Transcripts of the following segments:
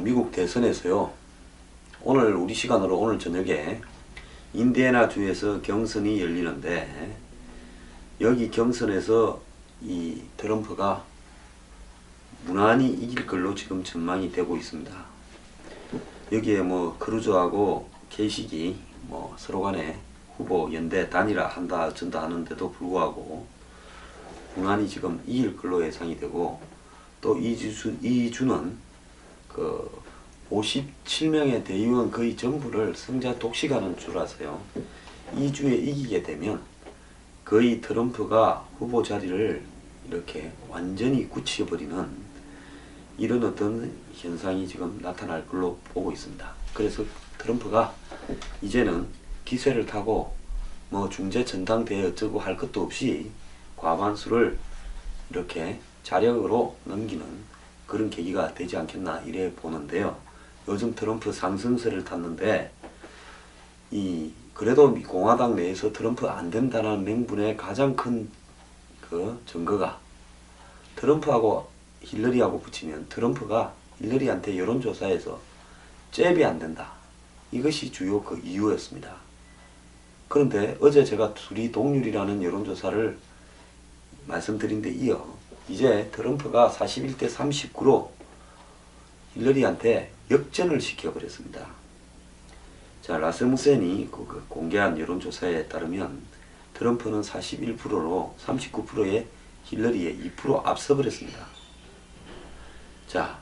미국 대선에서요. 오늘 우리 시간으로 오늘 저녁에 인디애나주에서 경선이 열리는데 여기 경선에서 이 트럼프가 무난히 이길 걸로 지금 전망이 되고 있습니다. 여기에 뭐 크루즈하고 계식이 뭐 서로 간에 후보 연대 단일화 한다 어쩐다 하는데도 불구하고 무난히 지금 이길 걸로 예상이 되고, 또 이주는 그 57명의 대의원 거의 전부를 성자 독식하는 주라서요. 이 주에 이기게 되면 거의 트럼프가 후보 자리를 이렇게 완전히 굳혀버리는 이런 어떤 현상이 지금 나타날 걸로 보고 있습니다. 그래서 트럼프가 이제는 기세를 타고 뭐 중재 전당대회 어쩌고 할 것도 없이 과반수를 이렇게 자력으로 넘기는 그런 계기가 되지 않겠나 이래 보는데요. 요즘 트럼프 상승세를 탔는데 그래도 공화당 내에서 트럼프 안 된다는 명분의 가장 큰 그 증거가 트럼프하고 힐러리하고 붙이면 트럼프가 힐러리한테 여론조사에서 잽이 안 된다. 이것이 주요 그 이유였습니다. 그런데 어제 제가 둘이 동률이라는 여론조사를 말씀드린 데 이어 이제 트럼프가 41대 39로 힐러리한테 역전을 시켜버렸습니다. 자, 라스무센이 공개한 여론조사에 따르면 트럼프는 41%로 39%의 힐러리에 2% 앞서버렸습니다. 자,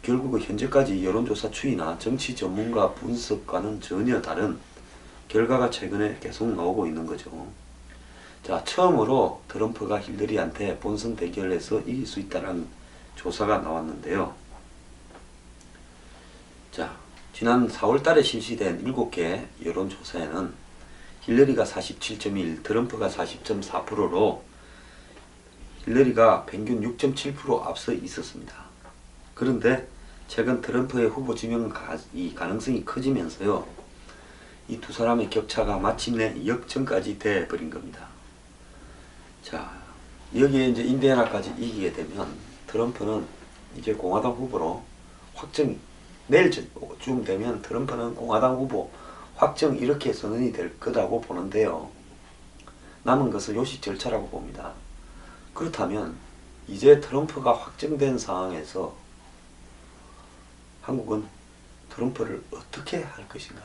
결국 현재까지 여론조사 추이나 정치 전문가 분석과는 전혀 다른 결과가 최근에 계속 나오고 있는 거죠. 자, 처음으로 트럼프가 힐러리한테 본선 대결에서 이길 수 있다는 조사가 나왔는데요. 자, 지난 4월달에 실시된 7개 여론조사에는 힐러리가 47.1, 트럼프가 40.4%로 힐러리가 평균 6.7% 앞서 있었습니다. 그런데 최근 트럼프의 후보 지명 가능성이 커지면서요, 이 두 사람의 격차가 마침내 역전까지 돼버린 겁니다. 자, 여기에 이제 인디애나까지 이기게 되면 트럼프는 이제 공화당 후보로 내일쯤 되면 트럼프는 공화당 후보 확정 이렇게 선언이 될 거라고 보는데요. 남은 것은 요식 절차라고 봅니다. 그렇다면 이제 트럼프가 확정된 상황에서 한국은 트럼프를 어떻게 할 것인가?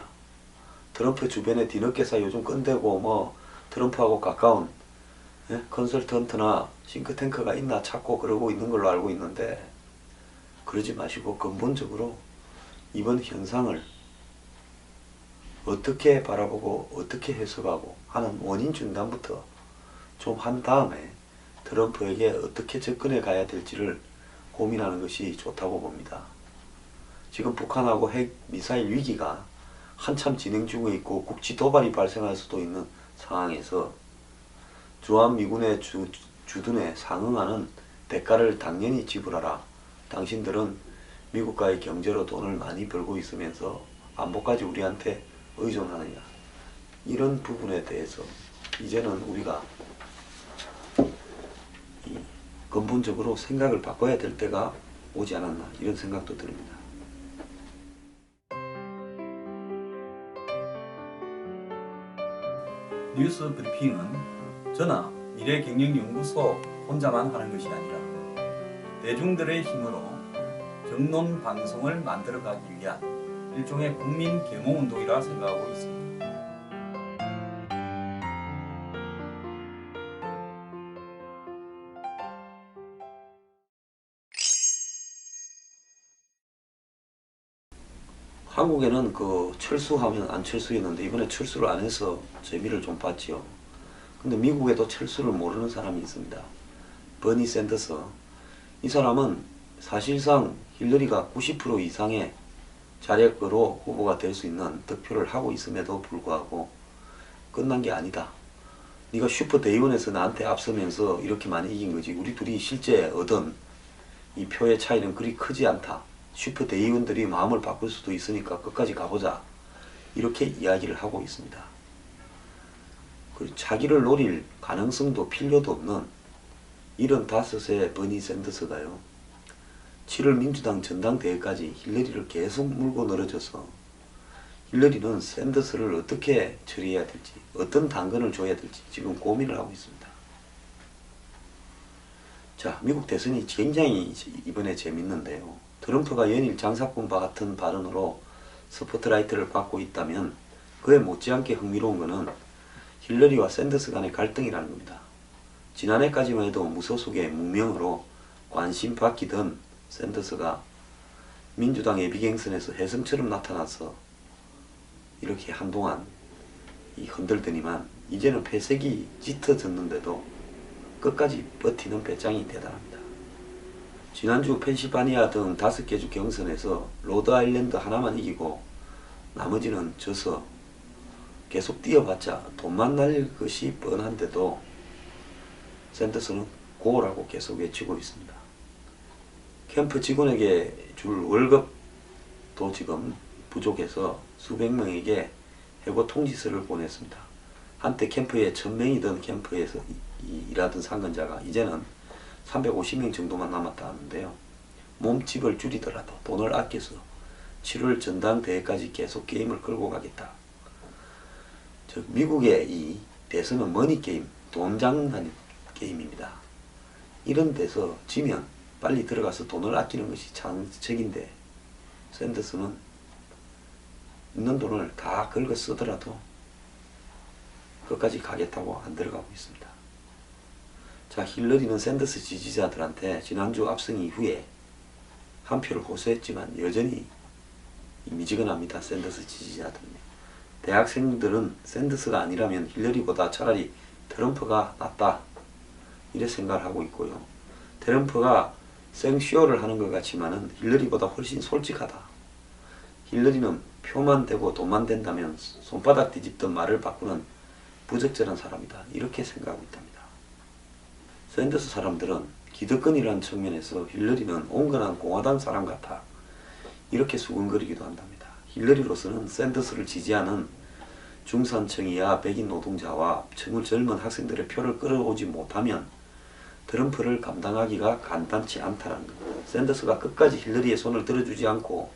트럼프 주변에 뒤늦게서 요즘 끈대고 뭐 트럼프하고 가까운 컨설턴트나 싱크탱크가 있나 찾고 그러고 있는 걸로 알고 있는데, 그러지 마시고 근본적으로 이번 현상을 어떻게 바라보고 어떻게 해석하고 하는 원인 중단부터 좀 한 다음에 트럼프에게 어떻게 접근해 가야 될지를 고민하는 것이 좋다고 봅니다. 지금 북한하고 핵 미사일 위기가 한참 진행 중에 있고 국지 도발이 발생할 수도 있는 상황에서 주한미군의 주둔에 상응하는 대가를 당연히 지불하라. 당신들은 미국과의 경제로 돈을 많이 벌고 있으면서 안보까지 우리한테 의존하느냐. 이런 부분에 대해서 이제는 우리가 근본적으로 생각을 바꿔야 될 때가 오지 않았나, 이런 생각도 듭니다. 뉴스 브리핑은 저나 미래경영연구소 혼자만 하는 것이 아니라 대중들의 힘으로 정론 방송을 만들어가기 위한 일종의 국민 계몽운동이라 생각하고 있습니다. 한국에는 철수하면 안철수였는데 이번에 철수를 안 해서 재미를 좀 봤지요. 근데 미국에도 철수를 모르는 사람이 있습니다. 버니 샌더스. 이 사람은 사실상 힐러리가 90% 이상의 자력으로 후보가 될 수 있는 득표를 하고 있음에도 불구하고 끝난 게 아니다. 네가 슈퍼 대의원에서 나한테 앞서면서 이렇게 많이 이긴 거지. 우리 둘이 실제 얻은 이 표의 차이는 그리 크지 않다. 슈퍼 대의원들이 마음을 바꿀 수도 있으니까 끝까지 가보자. 이렇게 이야기를 하고 있습니다. 그리고 자기를 노릴 가능성도 필요도 없는 75세 버니 샌더스가요. 7월 민주당 전당대회까지 힐러리를 계속 물고 늘어져서 힐러리는 샌더스를 어떻게 처리해야 될지, 어떤 당근을 줘야 될지 지금 고민을 하고 있습니다. 자, 미국 대선이 굉장히 이번에 재밌는데요. 트럼프가 연일 장사꾼과 같은 발언으로 스포트라이트를 받고 있다면 그에 못지않게 흥미로운 것은 힐러리와 샌더스 간의 갈등이라는 겁니다. 지난해까지만 해도 무소속의 무명으로 관심 받기던 샌더스가 민주당 예비경선에서 혜성처럼 나타나서 이렇게 한동안 흔들더니만 이제는 폐색이 짙어졌는데도 끝까지 버티는 배짱이 대단합니다. 지난주 펜실바니아 등 5개 주 경선에서 로드아일랜드 하나만 이기고 나머지는 져서 계속 뛰어봤자 돈만 날 것이 뻔한데도 샌더스는 고라고 계속 외치고 있습니다. 캠프 직원에게 줄 월급도 지금 부족해서 수백 명에게 해고 통지서를 보냈습니다. 한때 캠프에 1000명이던 캠프에서 일하던 상근자가 이제는 350명 정도만 남았다 하는데요. 몸집을 줄이더라도 돈을 아껴서 7월 전당대회까지 계속 게임을 끌고 가겠다. 즉 미국의 이 대선은 머니게임, 돈 장난 게임입니다. 이런 데서 지면 빨리 들어가서 돈을 아끼는 것이 장책인데 샌더스는 있는 돈을 다 긁어 쓰더라도 끝까지 가겠다고 안 들어가고 있습니다. 자, 힐러리는 샌더스 지지자들한테 지난주 압승 이후에 한 표를 호소했지만 여전히 미지근합니다. 샌더스 지지자들은. 대학생들은 샌더스가 아니라면 힐러리보다 차라리 트럼프가 낫다 이래 생각을 하고 있고요. 트럼프가 생쇼를 하는 것 같지만은 힐러리보다 훨씬 솔직하다. 힐러리는 표만 되고 돈만 된다면 손바닥 뒤집던 말을 바꾸는 부적절한 사람이다. 이렇게 생각하고 있답니다. 샌더스 사람들은 기득권이라는 측면에서 힐러리는 온건한 공화당 사람 같아. 이렇게 수근거리기도 한답니다. 힐러리로서는 샌더스를 지지하는 중산층이야 백인 노동자와 젊은 학생들의 표를 끌어오지 못하면 트럼프를 감당하기가 간단치 않다는 겁니다. 샌더스가 끝까지 힐러리의 손을 들어주지 않고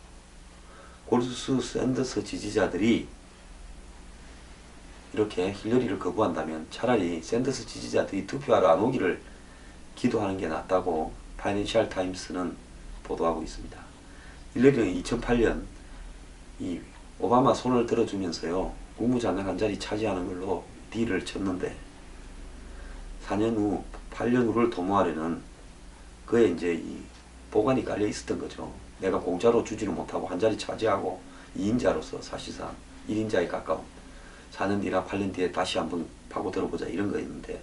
골수 샌더스 지지자들이 이렇게 힐러리를 거부한다면 차라리 샌더스 지지자들이 투표하러 안 오기를 기도하는 게 낫다고 파이낸셜 타임스는 보도하고 있습니다. 힐러리는 2008년 이 오바마 손을 들어주면서요 국무장관 한 자리 차지하는 걸로 딜을 쳤는데 4년 후 8년 후를 도모하려는 그의 이제 이 보관이 깔려 있었던 거죠. 내가 공짜로 주지를 못하고 한 자리 차지하고 2인자로서 사실상 1인자에 가까운 4년 뒤나 8년 뒤에 다시 한번 파고들어보자 이런 거였는데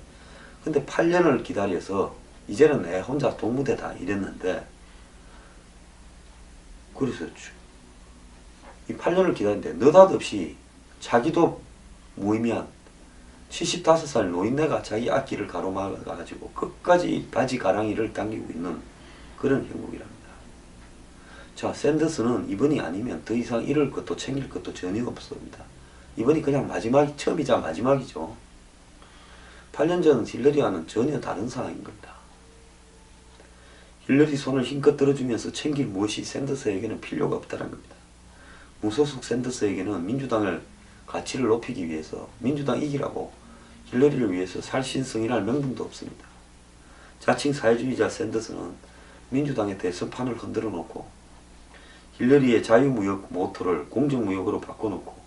근데 8년을 기다려서 이제는 내 혼자 동무대다 이랬는데 그래서 이 8년을 기다렸는데 느닷없이 자기도 무의미한 75살 노인네가 자기 앞길을 가로막아가지고 끝까지 바지 가랑이를 당기고 있는 그런 형국이랍니다. 자, 샌더스는 이번이 아니면 더 이상 잃을 것도 챙길 것도 전혀 없습니다. 이번이 그냥 마지막, 처음이자 마지막이죠. 8년 전 힐러리와는 전혀 다른 상황인 겁니다. 힐러리 손을 힘껏 들어주면서 챙길 무엇이 샌더스에게는 필요가 없다는 겁니다. 무소속 샌더스에게는 민주당을 가치를 높이기 위해서 민주당 이기라고 힐러리를 위해서 살신성이랄 명분도 없습니다. 자칭 사회주의자 샌더스는 민주당의 대선판을 흔들어 놓고 힐러리의 자유무역 모토를 공정무역으로 바꿔놓고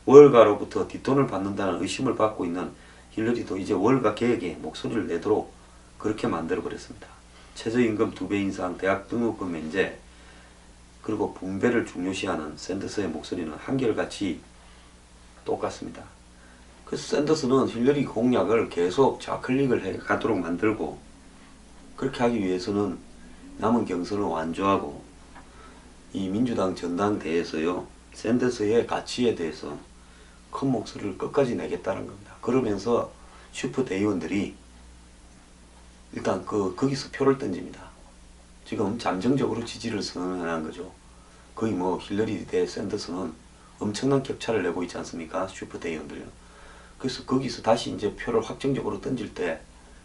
월가로부터 뒷돈을 받는다는 의심을 받고 있는 힐러리도 이제 월가 개혁에 목소리를 내도록 그렇게 만들어 버렸습니다. 최저임금 2배 인상, 대학 등록금 면제, 그리고 분배를 중요시하는 샌더스의 목소리는 한결같이 똑같습니다. 그래서 샌더스는 힐러리 공약을 계속 좌클릭을 해 가도록 만들고 그렇게 하기 위해서는 남은 경선을 완주하고 이 민주당 전당대회에서요 샌더스의 가치에 대해서 큰 목소리를 끝까지 내겠다는 겁니다. 그러면서 슈퍼 대의원들이 일단 거기서 표를 던집니다. 지금 잠정적으로 지지를 선언한 거죠. 거의 뭐 힐러리 대 샌더스는 엄청난 격차를 내고 있지 않습니까? 슈퍼 대의원들요. 그래서 거기서 다시 이제 표를 확정적으로 던질 때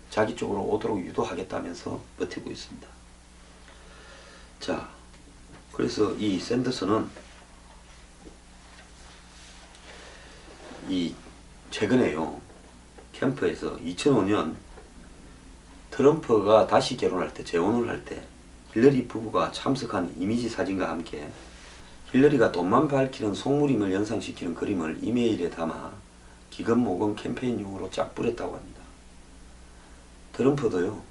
자기 쪽으로 오도록 유도하겠다면서 버티고 있습니다. 자, 그래서 이 샌더스는 이 최근에요, 캠프에서 2005년 트럼프가 다시 결혼할 때, 재혼을 할 때 힐러리 부부가 참석한 이미지 사진과 함께 힐러리가 돈만 밝히는 속물임을 연상시키는 그림을 이메일에 담아 기금모금 캠페인용으로 쫙 뿌렸다고 합니다. 트럼프도요,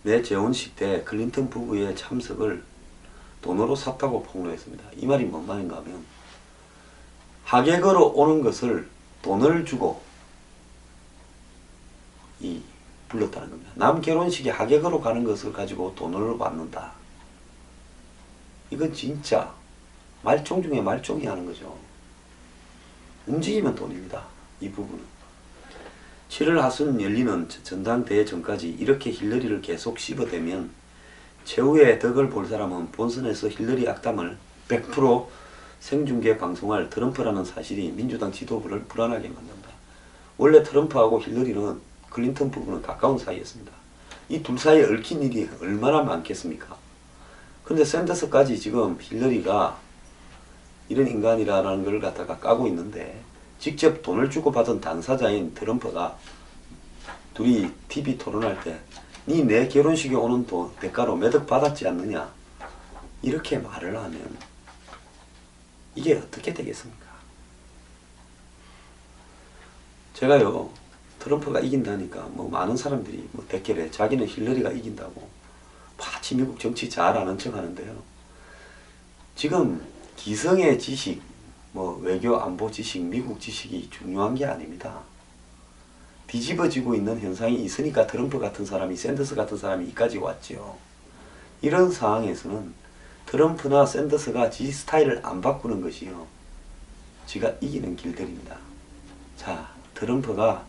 내 재혼식 때 클린턴 부부의 참석을 돈으로 샀다고 폭로했습니다. 이 말이 뭔 말인가 하면, 하객으로 오는 것을 돈을 주고 불렀다는 겁니다. 남 결혼식에 하객으로 가는 것을 가지고 돈을 받는다. 이건 진짜 말종 중에 말종이 하는 거죠. 움직이면 돈입니다. 이 부분은. 7월 하순 열리는 전당대회 전까지 이렇게 힐러리를 계속 씹어대면 최후의 덕을 볼 사람은 본선에서 힐러리 악담을 100% 생중계 방송할 트럼프라는 사실이 민주당 지도부를 불안하게 만든다. 원래 트럼프하고 힐러리는, 클린턴 부부는 가까운 사이였습니다. 이 둘 사이에 얽힌 일이 얼마나 많겠습니까? 근데 샌더스까지 지금 힐러리가 이런 인간이라는 걸 갖다가 까고 있는데, 직접 돈을 주고 받은 당사자인 트럼프가 둘이 TV 토론할 때 니 내 결혼식에 오는 돈 대가로 매덕 받았지 않느냐, 이렇게 말을 하면 이게 어떻게 되겠습니까? 제가요, 트럼프가 이긴다니까 뭐 많은 사람들이 뭐 댓글에 자기는 힐러리가 이긴다고 마치 미국 정치 잘 아는 척 하는데요. 지금 기성의 지식, 뭐 외교 안보 지식, 미국 지식이 중요한 게 아닙니다. 뒤집어지고 있는 현상이 있으니까 트럼프 같은 사람이, 샌더스 같은 사람이 이까지 왔죠. 이런 상황에서는 트럼프나 샌더스가 지 스타일을 안 바꾸는 것이요, 지가 이기는 길들입니다. 자, 트럼프가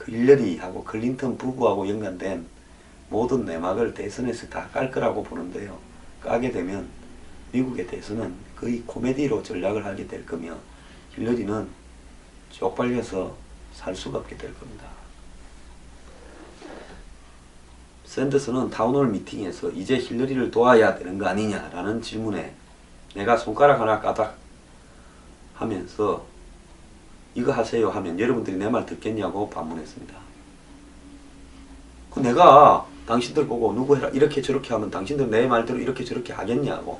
힐러리하고 클린턴 부부하고 연관된 모든 내막을 대선에서 다 깔 거라고 보는데요. 까게 되면 미국에 대해서는 거의 코미디로 전략을 하게 될 거며, 힐러리는 쪽팔려서 살 수가 없게 될 겁니다. 샌더스는 타운홀 미팅에서 이제 힐러리를 도와야 되는 거 아니냐라는 질문에 내가 손가락 하나 까닥 하면서 이거 하세요 하면 여러분들이 내 말 듣겠냐고 반문했습니다. 내가 당신들 보고 누구 해라 이렇게 저렇게 하면 당신들 내 말대로 이렇게 저렇게 하겠냐고.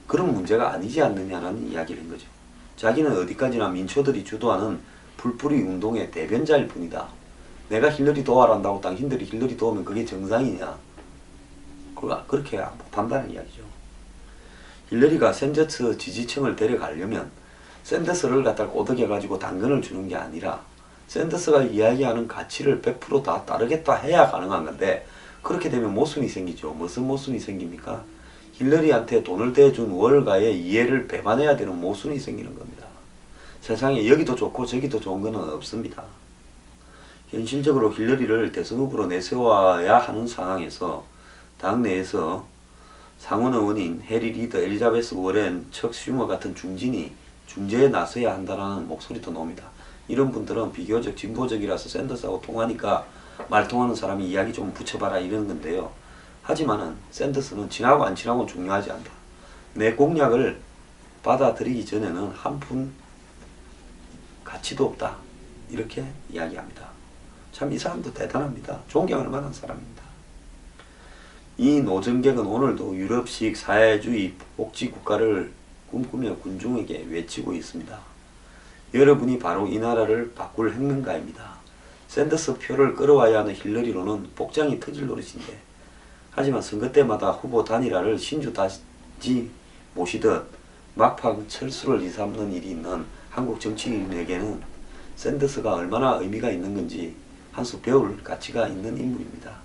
그런 문제가 아니지 않느냐라는 이야기를 한 거죠. 자기는 어디까지나 민초들이 주도하는 풀뿌리 운동의 대변자일 뿐이다. 내가 힐러리 도와란다고 당신들이 힐러리 도우면 그게 정상이냐. 그렇게 못한다는 이야기죠. 힐러리가 샌더스 지지층을 데려가려면 샌더스를 갖다가 오덕여가지고 당근을 주는 게 아니라 샌더스가 이야기하는 가치를 100% 다 따르겠다 해야 가능한 건데, 그렇게 되면 모순이 생기죠. 무슨 모순이 생깁니까? 힐러리한테 돈을 대준 월가의 이해를 배반해야 되는 모순이 생기는 겁니다. 세상에 여기도 좋고 저기도 좋은 건 없습니다. 현실적으로 힐러리를 대선 후보로 내세워야 하는 상황에서 당내에서 상원 의원인 해리 리더, 엘리자베스 워렌, 척 슈머 같은 중진이 중재에 나서야 한다는 목소리도 나옵니다. 이런 분들은 비교적 진보적이라서 샌더스하고 통하니까 말 통하는 사람이 이야기 좀 붙여봐라 이런 건데요. 하지만은 샌더스는 친하고 안 친하고는 중요하지 않다. 내 공약을 받아들이기 전에는 한 푼 가치도 없다. 이렇게 이야기합니다. 참 이 사람도 대단합니다. 존경할 만한 사람입니다. 이 노정객은 오늘도 유럽식 사회주의 복지국가를 꿈꾸며 군중에게 외치고 있습니다. 여러분이 바로 이 나라를 바꿀 혁명가입니다. 샌더스 표를 끌어와야 하는 힐러리로는 복장이 터질 노릇인데, 하지만 선거 때마다 후보 단일화를 신주다지 모시듯 막판 철수를 일삼는 일이 있는 한국 정치인에게는 샌더스가 얼마나 의미가 있는 건지 한 수 배울 가치가 있는 인물입니다.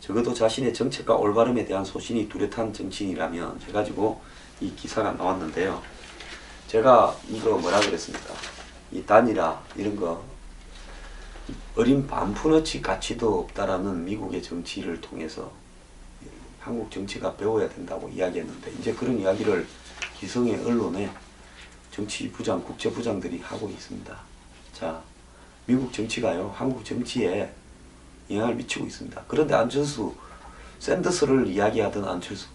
적어도 자신의 정책과 올바름에 대한 소신이 뚜렷한 정치인이라면 해가지고 이 기사가 나왔는데요. 제가 이거 뭐라 그랬습니까? 이 단일화 이런 거 어린 반푼어치 가치도 없다라는 미국의 정치를 통해서 한국 정치가 배워야 된다고 이야기했는데, 이제 그런 이야기를 기성의 언론에 정치부장, 국제부장들이 하고 있습니다. 자, 미국 정치가요, 한국 정치에 영향을 미치고 있습니다. 그런데 안철수, 샌더스를 이야기하던 안철수,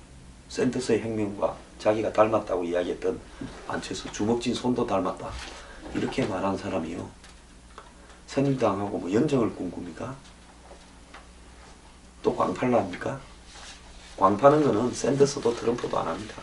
샌더스의 혁명과 자기가 닮았다고 이야기했던 안철수 주먹진 손도 닮았다 이렇게 말한 사람이요. 새누리당하고 뭐 연정을 꿈꿉니까? 또 광팔랍니까? 광파는 거는 샌더스도 트럼프도 안 합니다.